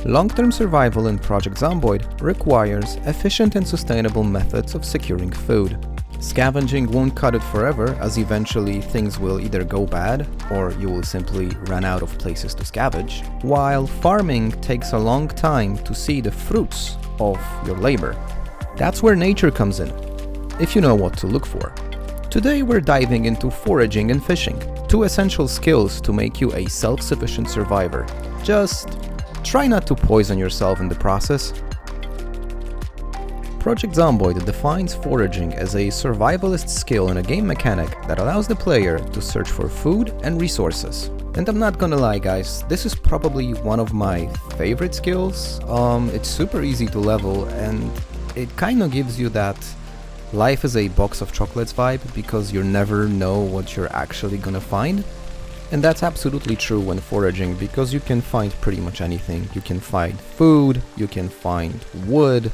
Long-term survival in Project Zomboid requires efficient and sustainable methods of securing food. Scavenging won't cut it forever, as eventually things will either go bad or you will simply run out of places to scavenge, while farming takes a long time to see the fruits of your labor. That's where nature comes in, if you know what to look for. Today we're diving into foraging and fishing, two essential skills to make you a self-sufficient survivor. Just try not to poison yourself in the process. Project Zomboid defines foraging as a survivalist skill and a game mechanic that allows the player to search for food and resources. And I'm not gonna lie guys, this is probably one of my favorite skills. It's super easy to level and it kind of gives you that life is a box of chocolates vibe because you never know what you're actually gonna find. And that's absolutely true when foraging because you can find pretty much anything. You can find food, you can find wood,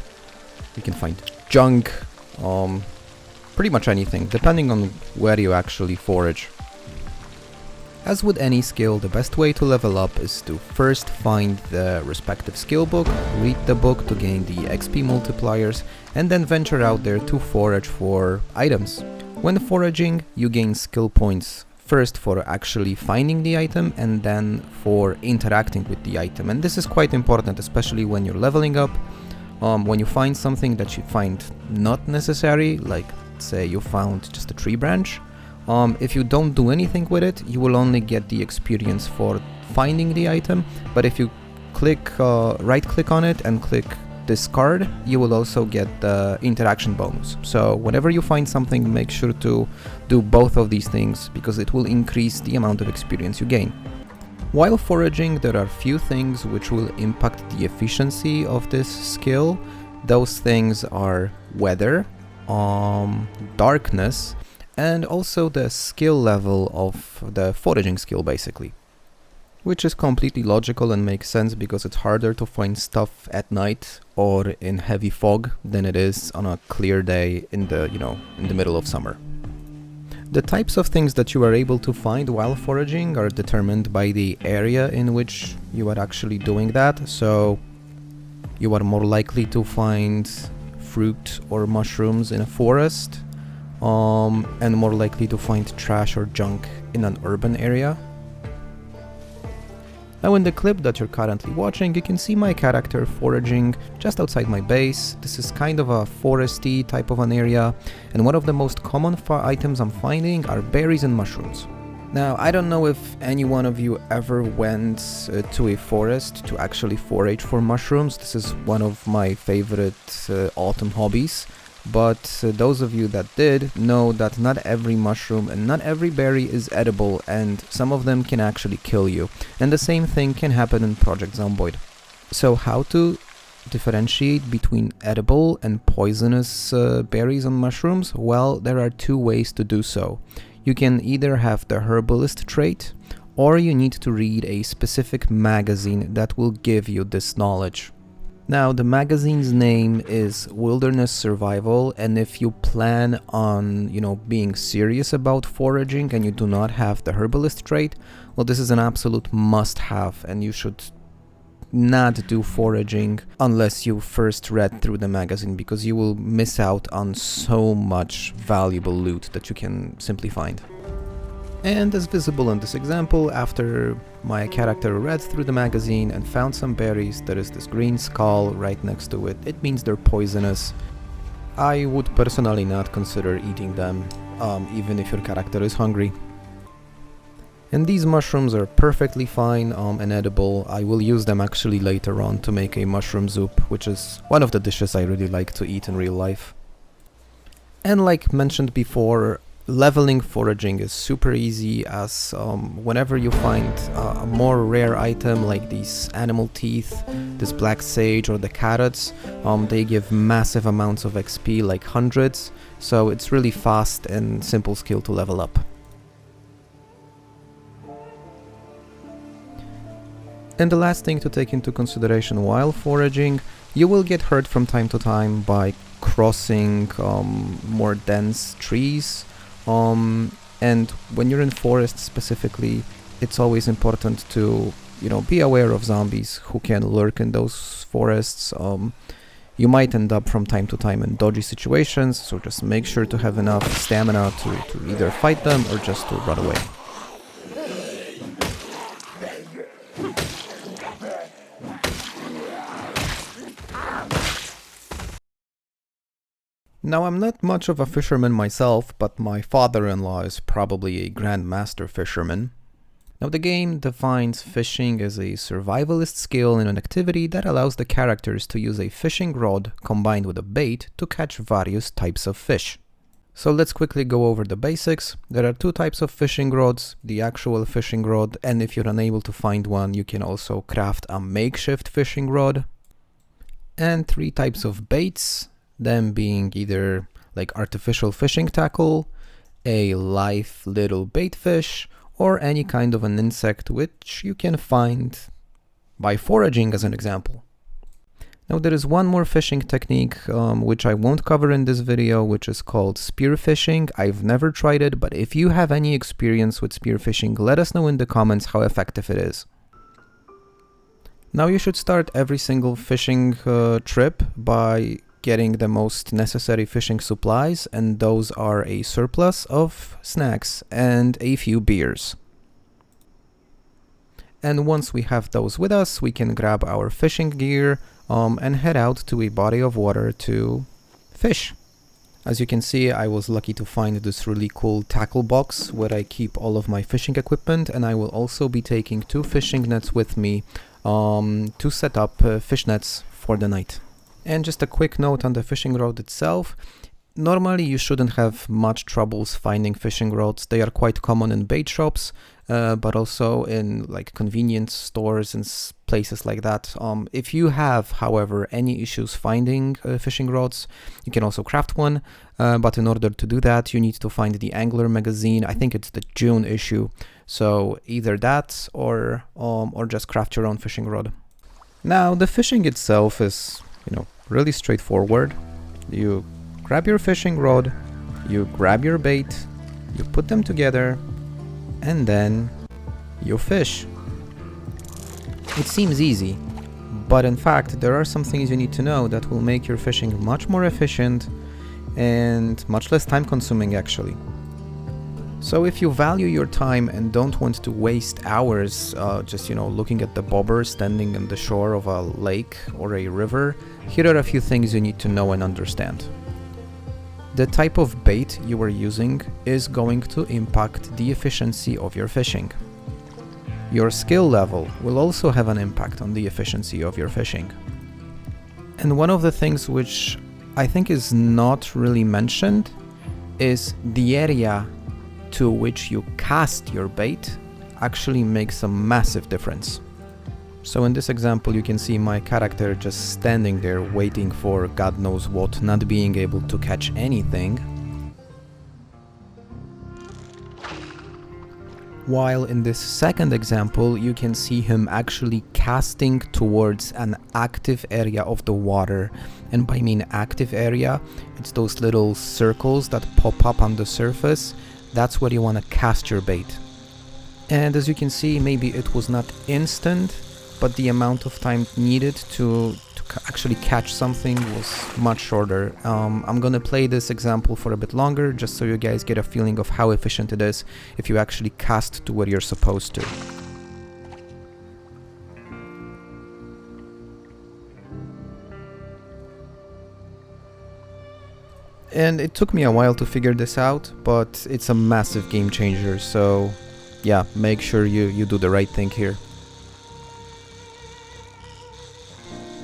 you can find junk, pretty much anything, depending on where you actually forage. As with any skill, the best way to level up is to first find the respective skill book, read the book to gain the XP multipliers, and then venture out there to forage for items. When foraging, you gain skill points. First for actually finding the item and then for interacting with the item, and this is quite important especially when you're leveling up. When you find something that you find not necessary, like say you found just a tree branch, if you don't do anything with it you will only get the experience for finding the item, but if you right click on it and click discard, you will also get the interaction bonus. So whenever you find something, make sure to do both of these things because it will increase the amount of experience you gain. While foraging, there are few things which will impact the efficiency of this skill. Those things are weather, darkness, and also the skill level of the foraging skill basically. Which is completely logical and makes sense because it's harder to find stuff at night or in heavy fog than it is on a clear day in the middle of summer. The types of things that you are able to find while foraging are determined by the area in which you are actually doing that. So you are more likely to find fruit or mushrooms in a forest, and more likely to find trash or junk in an urban area. Now in the clip that you're currently watching, you can see my character foraging just outside my base. This is kind of a foresty type of an area, and one of the most common items I'm finding are berries and mushrooms. Now I don't know if any one of you ever went to a forest to actually forage for mushrooms. This is one of my favorite autumn hobbies. But those of you that did know that not every mushroom and not every berry is edible, and some of them can actually kill you. And the same thing can happen in Project Zomboid. So how to differentiate between edible and poisonous berries and mushrooms? Well, there are two ways to do so. You can either have the herbalist trait, or you need to read a specific magazine that will give you this knowledge. Now, the magazine's name is Wilderness Survival, and if you plan on, being serious about foraging and you do not have the herbalist trait, well, this is an absolute must-have, and you should not do foraging unless you first read through the magazine, because you will miss out on so much valuable loot that you can simply find. And as visible in this example, after my character read through the magazine and found some berries, there is this green skull right next to it. It means they're poisonous. I would personally not consider eating them, even if your character is hungry. And these mushrooms are perfectly fine and edible. I will use them actually later on to make a mushroom soup, which is one of the dishes I really like to eat in real life. And like mentioned before, leveling foraging is super easy, as whenever you find a more rare item like these animal teeth, this black sage or the carrots, they give massive amounts of XP, like hundreds, so it's really fast and simple skill to level up. And the last thing to take into consideration while foraging, you will get hurt from time to time by crossing more dense trees. And when you're in forest specifically, it's always important to you know, be aware of zombies who can lurk in those forests. You might end up from time to time in dodgy situations, so just make sure to have enough stamina to either fight them or just to run away. Now, I'm not much of a fisherman myself, but my father-in-law is probably a grandmaster fisherman. Now, the game defines fishing as a survivalist skill and an activity that allows the characters to use a fishing rod combined with a bait to catch various types of fish. So let's quickly go over the basics. There are two types of fishing rods, the actual fishing rod, and if you're unable to find one, you can also craft a makeshift fishing rod. And three types of baits, them being either like artificial fishing tackle, a live little bait fish, or any kind of an insect which you can find by foraging as an example. Now there is one more fishing technique which I won't cover in this video, which is called spearfishing. I've never tried it, but if you have any experience with spearfishing, let us know in the comments how effective it is. Now you should start every single fishing trip by getting the most necessary fishing supplies, and those are a surplus of snacks and a few beers. And once we have those with us, we can grab our fishing gear and head out to a body of water to fish. As you can see, I was lucky to find this really cool tackle box where I keep all of my fishing equipment, and I will also be taking 2 fishing nets with me to set up fish nets for the night. And just a quick note on the fishing rod itself. Normally you shouldn't have much troubles finding fishing rods. They are quite common in bait shops, but also in like convenience stores and places like that. If you have, however, any issues finding fishing rods, you can also craft one. But in order to do that, you need to find the Angler magazine. I think it's the June issue. So either that or just craft your own fishing rod. Now the fishing itself is, you know, really straightforward. You grab your fishing rod, you grab your bait, you put them together, and then you fish. It seems easy, but in fact there are some things you need to know that will make your fishing much more efficient and much less time consuming actually. So if you value your time and don't want to waste hours just, you know, looking at the bobber standing on the shore of a lake or a river, here are a few things you need to know and understand. The type of bait you are using is going to impact the efficiency of your fishing. Your skill level will also have an impact on the efficiency of your fishing. And one of the things which I think is not really mentioned is the area to which you cast your bait actually makes a massive difference. So in this example you can see my character just standing there waiting for God knows what, not being able to catch anything. While in this second example you can see him actually casting towards an active area of the water. And by mean active area, it's those little circles that pop up on the surface. That's where you want to cast your bait. And as you can see, maybe it was not instant, but the amount of time needed to actually catch something was much shorter. I'm gonna play this example for a bit longer, just so you guys get a feeling of how efficient it is if you actually cast to where you're supposed to. And it took me a while to figure this out, but it's a massive game changer, so yeah, make sure you do the right thing here.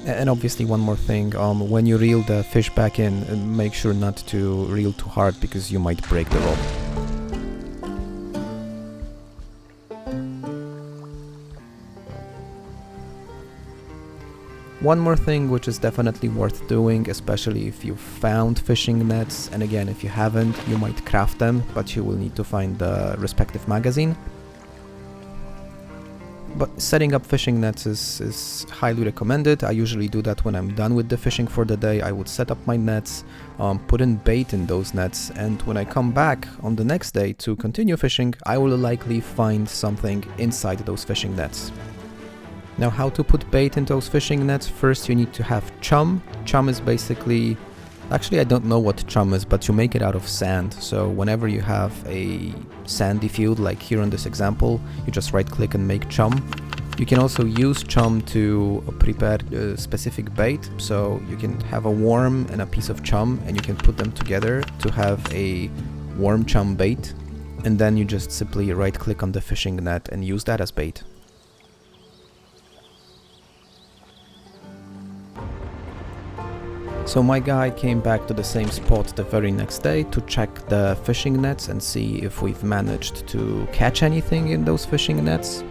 And obviously one more thing, when you reel the fish back in, make sure not to reel too hard because you might break the rod. One more thing which is definitely worth doing, especially if you've found fishing nets, and again if you haven't, you might craft them, but you will need to find the respective magazine. But setting up fishing nets is highly recommended. I usually do that when I'm done with the fishing for the day. I would set up my nets, put in bait in those nets, and when I come back on the next day to continue fishing, I will likely find something inside those fishing nets. Now, how to put bait in those fishing nets? First, you need to have chum. Chum is basically... Actually, I don't know what chum is, but you make it out of sand. So whenever you have a sandy field, like here in this example, you just right-click and make chum. You can also use chum to prepare a specific bait. So you can have a worm and a piece of chum, and you can put them together to have a worm chum bait. And then you just simply right-click on the fishing net and use that as bait. So my guy came back to the same spot the very next day to check the fishing nets and see if we've managed to catch anything in those fishing nets.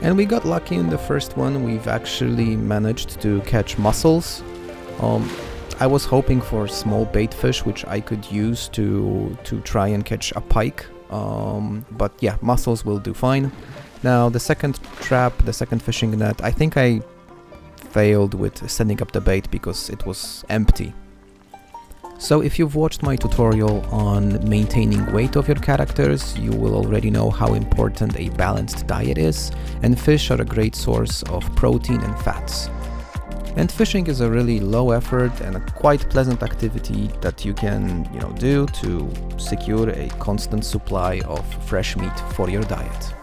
And we got lucky in the first one. We've actually managed to catch mussels. I was hoping for small bait fish which I could use to try and catch a pike, but yeah, mussels will do fine. Now the second trap, the second fishing net, I think I failed with setting up the bait because it was empty. So if you've watched my tutorial on maintaining weight of your characters, you will already know how important a balanced diet is, and fish are a great source of protein and fats. And fishing is a really low effort and a quite pleasant activity that you can, do to secure a constant supply of fresh meat for your diet.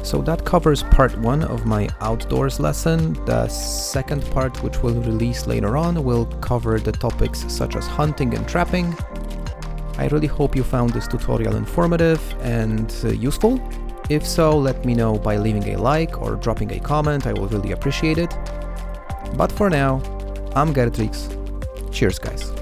So that covers part 1 of my outdoors lesson. The second part, which we'll release later on, will cover the topics such as hunting and trapping. I really hope you found this tutorial informative and useful. If so, let me know by leaving a like or dropping a comment. I will really appreciate it. But for now, I'm Gertrix. Cheers, guys.